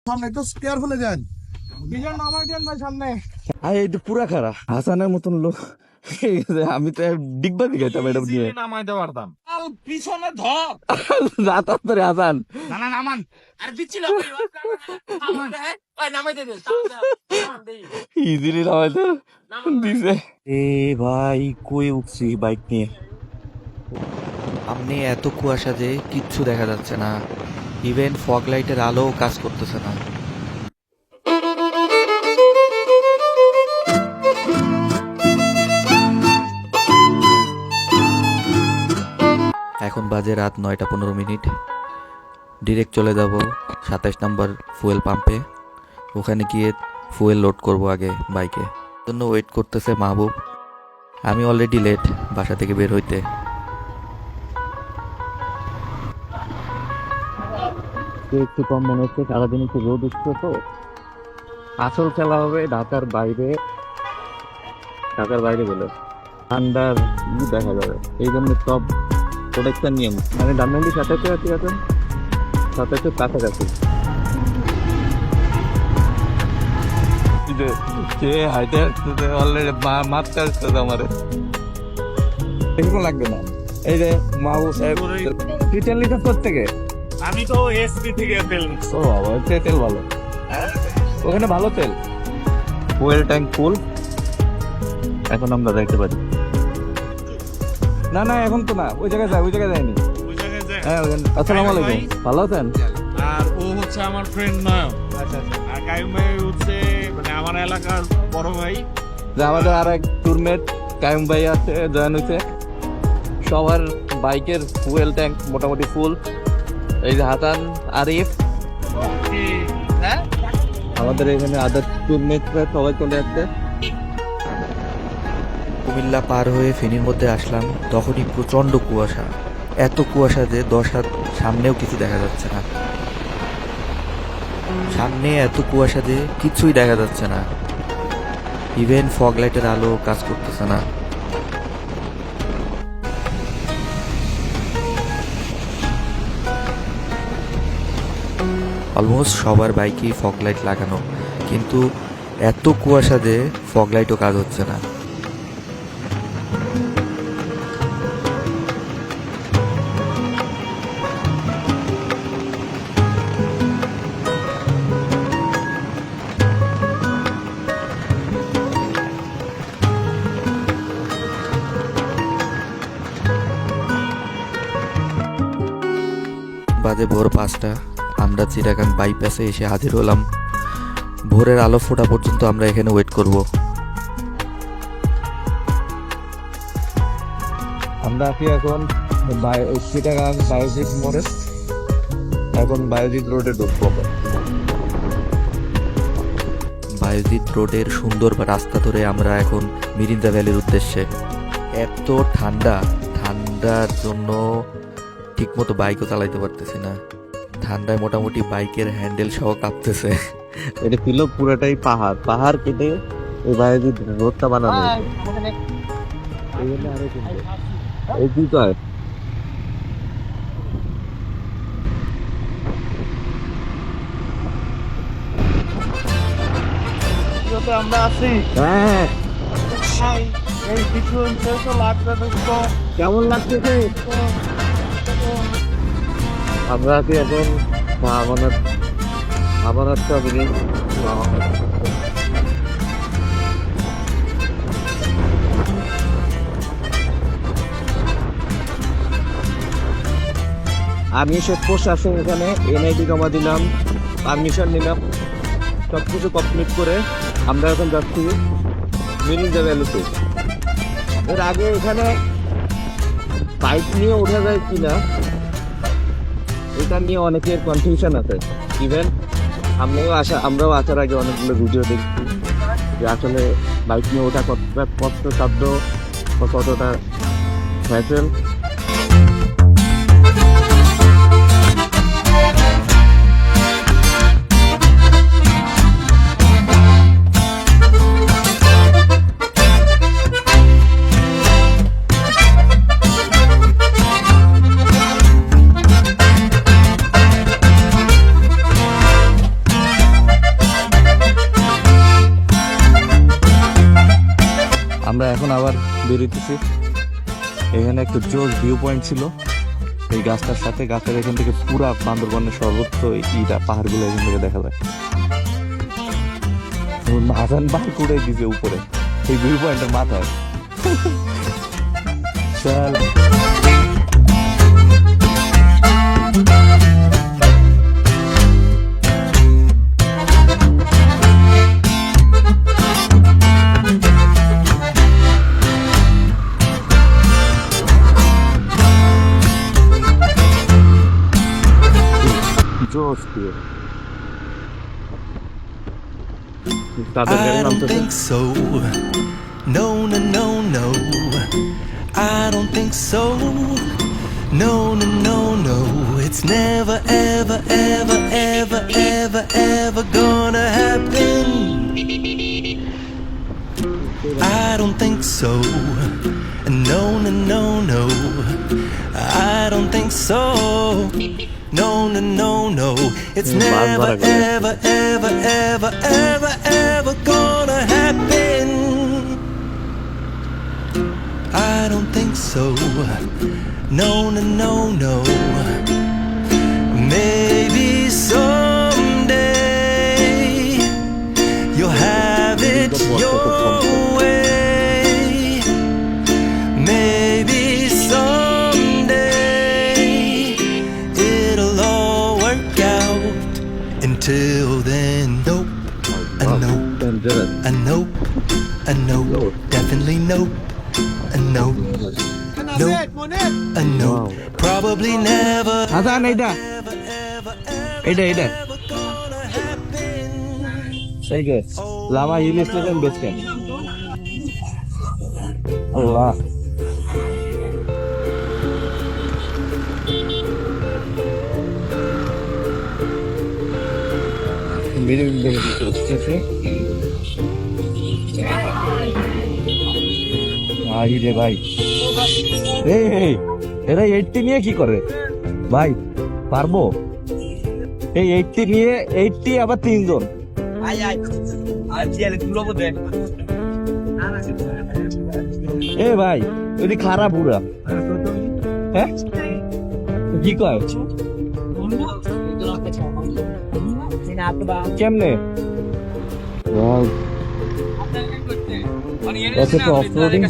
সামনে একটু কেয়ারফুলে যান। বিজন নামাই দেন ভাই সামনে। এই তো পুরা খারাপ হাসানের মতন লোক। আমি তো ডিগবা দিগাইতাম ম্যাডাম নিয়ে নামাইতে পারতাম। আল পিছনে ধর। রাত ধরে হাসান না না নামান। আর দিচ্ছিল নামান দে। ওই নামাইতে দে। ইজিলি নামাইতো দিছে। এ ভাই কই উঠছি বাইক নিয়ে। সামনে এত কুয়াশা যে কিচ্ছু দেখা যাচ্ছে না, ইভেন ফগ লাইটের আলো কাজ করতেছে না। এখন বাজে রাত 9:15। ডিরেক্ট চলে যাব 27 নম্বর ফুয়েল পাম্পে। ওখানে গিয়ে ফুয়েল লোড করব আগে বাইকে। জন্য ওয়েট করতেছে মাহবুব। আমি অলরেডি লেট বাসা থেকে বের হইতে। একটু কম মনে হচ্ছে, সারাদিন একটু রোদ উঠছে তো। আসল খেলা হবে ঢাকার বাইরে, ঢাকার বাইরে গেলে ঠান্ডার দেখা যাবে। এই জন্য সব প্রোটেকশন নিয়ে মানে ডানমেন্ডি 27 আছে, 27 কাছাকাছি। সে হাইটে আসতেছে অলরেডি, মারতে আসতেছে আমারে। এরকম লাগবে না। এই যে মাহবুব সাহেব তেল লিটার থেকে, আমি তো এসপি থেকে তেল নিচ্ছি। ও বাবা, তেল ভালো, ওখানে ভালো তেল। ফুয়েল ট্যাঙ্ক ফুল। এখন আমরা যাইতে পারি। না না এখন তো না, ওই জায়গায় যায়নি। ওই জায়গায় যায়। হ্যাঁ আসসালামু আলাইকুম, ভালো আছেন? আর ও হচ্ছে আমার ফ্রেন্ড নয়। আচ্ছা আচ্ছা। আর কাইম ভাই হচ্ছে মানে আমার এলাকার বড় ভাই। যে আমাদের আর এক ট্যুরমেট কায়ুম ভাই আছে, জয়েন হয়েছে। সবার বাইকের ফুয়েল ট্যাঙ্ক মোটামুটি ফুল। এই যে হাসান, আরিফ, হ্যাঁ আমাদের এখানে আদার ট্যুরমেটরা সবাই চলে আসছে। কুমিল্লা পার হয়ে ফেনীর মধ্যে আসলাম, তখনই প্রচণ্ড কুয়াশা। এত কুয়াশা যে 10 হাত সামনেও কিছু দেখা যাচ্ছে না। সামনে এত কুয়াশা যে কিছুই দেখা যাচ্ছে না, ইভেন ফগ লাইটের আলো কাজ করতেছে না। অলমোস্ট সবার বাইকেই ফগ লাইট লাগানো, কিন্তু এত কুয়াশা যে ফগ লাইটও কাজ হচ্ছে না। বাজে ভোর 5টা। আমরা চিটাগাং বাইপাসে এসে হাজির হলাম। ভোরের আলো ফোটা পর্যন্ত আমরা এখানে ওয়েট করব। আমরা আছি এখন চিটাগাং বায়োজিৎ মোড়ে। এখন বায়োজিৎ রোডে ঢুকবো। বায়োজিৎ রোডের সুন্দর রাস্তা ধরে আমরা এখন মিরিঞ্জা ভ্যালির উদ্দেশ্যে। এত ঠান্ডার জন্য ঠিকমতো বাইকও চালাইতে পারতেছি না। ঠান্ডায় মোটামুটি বাইকের হ্যান্ডেল সহ কাঁপতেছে। এটা ছিল পুরোটাই পাহাড় কেটে এই বায়োজিৎ রোডটা বানানো। এই জন্য আরো সুন্দর। এই কি কয় আমরা আছি। হ্যাঁ, এই কিছু তো লাগবে তো। কেমন লাগতেছে? আমরা আছি এখন আমার একটা আমি সব প্রশাসন এখানে এনআইডি জমা দিলাম, পারমিশন নিলাম, সবকিছু কমপ্লিট করে আমরা এখন যাচ্ছি মিরিঞ্জা ভ্যালিতে। এর আগে এখানে বাইক নিয়ে ওঠা যায় কিনা এটা নিয়ে অনেকের কনফিউশন আছে। ইভেন আমরাও আসার আগে অনেকগুলো ভিডিও দেখছি যে আসলে বাইক নিয়ে ওঠা কতটা কষ্টসাধ্য বা কতটা হ্যাসেল। এখন আবার বেরোতেছি। এখানে একটা জোস ভিউ পয়েন্ট ছিল এই গাছটার সাথে, গাছের এখান থেকে পুরা বান্দরবনের সর্বোচ্চ ইটা পাহাড়গুলো এখান থেকে দেখা যায়। মাথান বার করে দিছে উপরে এই ভিউ পয়েন্টের মাথায়। চল জোস দিয়ে তাদের গাড়ি I don't নামতেছে। think so. No, no, no, no. I don't think so. No, no, no, no. It's never, ever, ever, ever, ever, ever gonna happen. I don't think so. No, no, no, no. I don't think so. No, no, no, no. It's never, ever, ever, ever, ever, ever gonna happen. I don't think so. No, no, no, no. Maybe someday you'll have it your way. Maybe someday it'll all work out. Until then, nope, a nope, a nope, a nope, definitely nope, a nope, nope, a nope, probably never, আসান এইটা এইটা এইটা ever gonna happen. সেই গে Lama hill station base camp. আল্লাহ মেরে দেখতেছে I রে ভাই। এই এরা 80 নিয়ে কি করে ভাই? পারবো এই 80 নিয়ে? 80 আবার 3 জন। এ ভাই ওই খারাপ পুরা। হ্যাঁ কি কয় কেমনে? এসে তো অফরোডিং।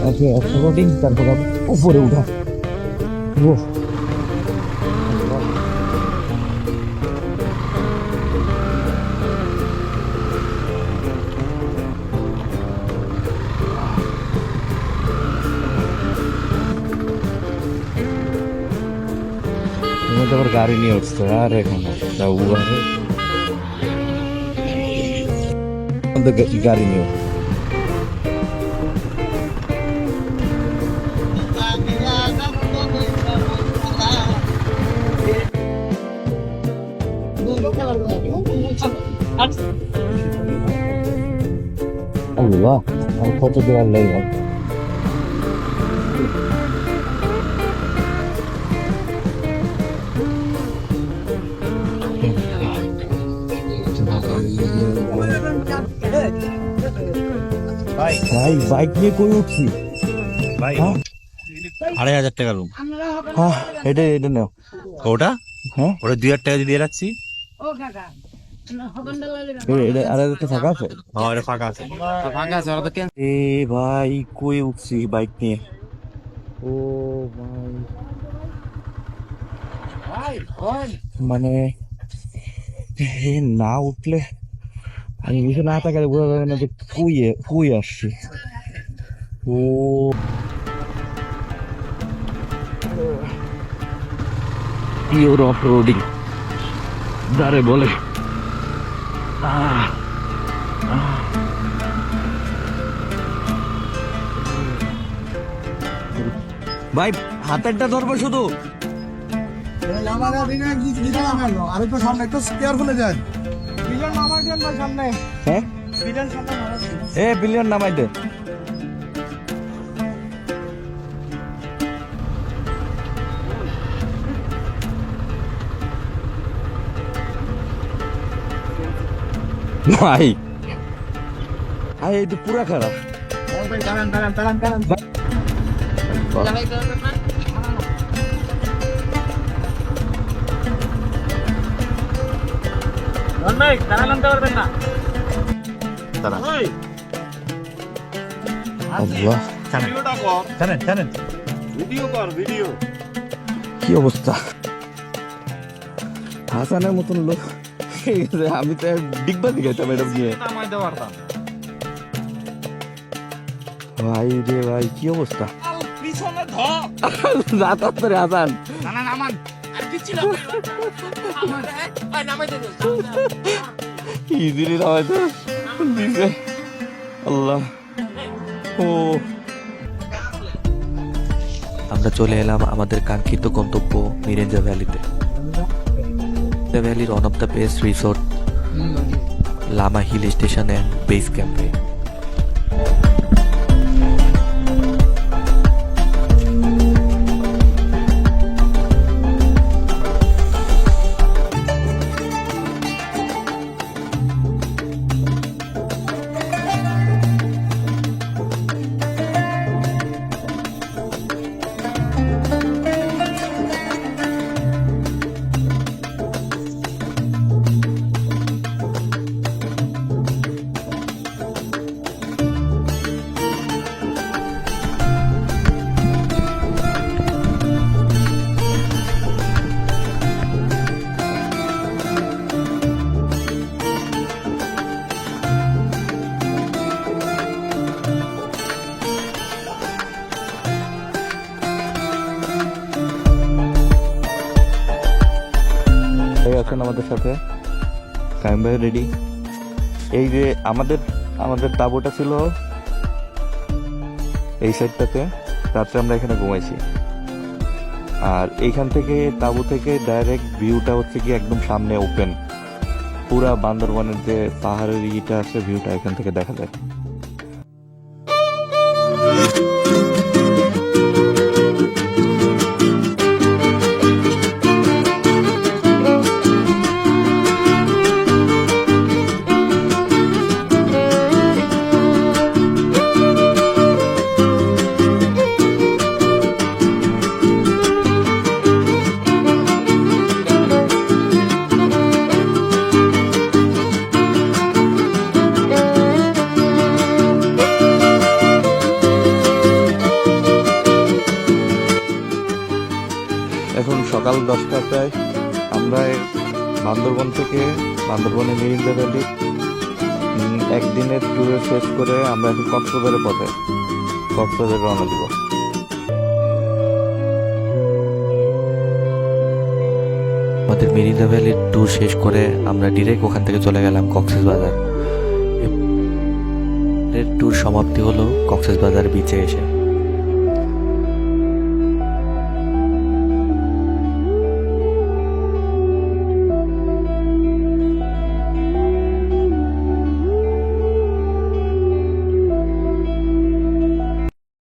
আচ্ছা অফরোডিং, তারপর উপরে উঠা। ও আবার গাড়ি নিয়ে উঠছে। আর এখন গাড়ি নিয়ে আল্লাহ কত দেওয়ার লাগে। ভাই বাইক নিয়ে কই উঠছি ভাই 2500 টাকা রুম। হ্যাঁ এটা এটা নাও। ওটা হ্যাঁ ওটা 2000 টাকা দিয়ে রাখছি। এটা আর একটা ফাঁকা আছে? হ্যাঁ এটা ফাঁকা আছে। এ ভাই কই উঠছি বাইক নিয়ে। ও ভাই মানে না উঠলে আমি কিছু না থাকলে বোঝা যাবে না যে কই আসছি। ও পিওর অফ রোডিং যারে বলে। ভাই হাতেরটা ধরবো শুধু। আরেকটু সামনে একটু কেয়ারফুলে যান। হ্যাঁ এ বিলিয়ন নামাই দে। ভাই আরে এই তো পুরা খারাপ আল্লাহ, ভিডিওটা কর, জানেন ভিডিও কর, ভিডিও। কি অবস্থা হাসানের মতন লোক আমি তো ডিগবাজি খাইতাম এটা নিয়ে নামাই দিতে পারতাম। ভাই রে ভাই কি অবস্থা পিছনে ধর। রাত ধরে হাসান না না নামান। আর দিচ্ছি না। নামাই দে। ইজিলি নামাইতে দিছে আল্লাহ ও আমরা চলে এলাম আমাদের কাঙ্ক্ষিত গন্তব্য মিরেঞ্জা ভ্যালিতে। ভ্যালির one of the best resort Lama hill station and base ক্যাম্পে। আছেন আমাদের সাথে কাইম ভাই রেডি। এই যে আমাদের তাঁবুটা ছিল এই সাইডটাতে, রাত্রে আমরা এখানে ঘুমাইছি। আর এইখান থেকে তাঁবু থেকে ডাইরেক্ট ভিউটা হচ্ছে কি একদম সামনে ওপেন, পুরা বান্দরবানের যে পাহাড়ের ইটা আছে ভিউটা এখান থেকে দেখা যায়। এখন সকাল 10টা প্রায়। আমরা বান্দরবনে মিরিঞ্জা ভ্যালি একদিনের ট্যুরে শেষ করে আমরা এখন কক্সবাজারের পথে কক্সবাজার রওনা দিব। আমাদের মিরিঞ্জা ভ্যালির ট্যুর শেষ করে আমরা ডিরেক্ট ওখান থেকে চলে গেলাম কক্সবাজার। এর ট্যুর সমাপ্তি হলো কক্সবাজার বিচে এসে।